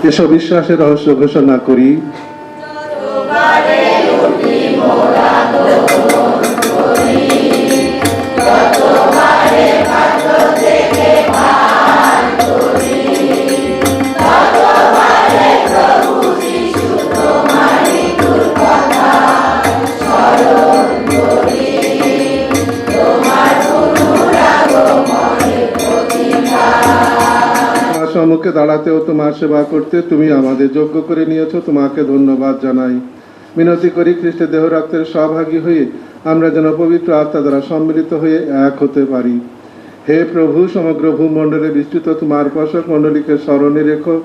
এসব বিশ্বাসের রহস্য ঘোষণা করি। সম্মুখে দাঁড়াতেও তোমার সেবা করতে তুমি আমাদের যোগ্য করে নিয়েছো, তোমাকে ধন্যবাদ জানাই। মিনতি করি খ্রিস্টের দেহ রক্তের সহভাগী হয়ে আমরা যেন পবিত্র আত্মা দ্বারা সম্মিলিত হয়ে এক হতে পারি। হে প্রভু, সমগ্র ভূমণ্ডলে বিস্তৃত তোমার পোষক মণ্ডলীকে স্মরণে রেখো।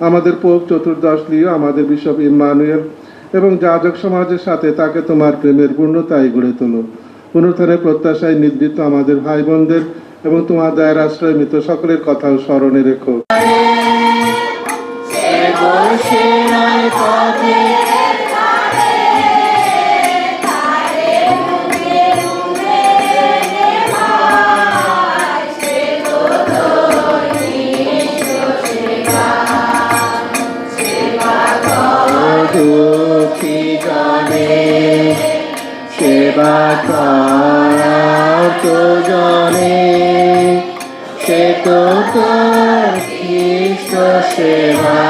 আমাদের পোপ চতুর্দশ লিও, আমাদের বিশপ ইম্মানুয়েল এবং যাজক সমাজের সাথে তাকে তোমার প্রেমের পূর্ণতায় গড়ে তোলো। পুনরুত্থানের প্রত্যাশায় নিবৃত্ত আমাদের ভাই বোনদের এবং তোমার দয়ার আশ্রয় মৃত সকলের কথাও স্মরণে রেখো। সেবা তো জানে সে তো তোর খ্রিস্ট সেবা,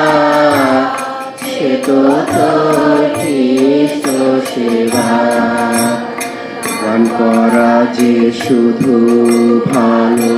সে তো তোর খ্রিস্ট সেবা। গান করা যে শুধু ভালো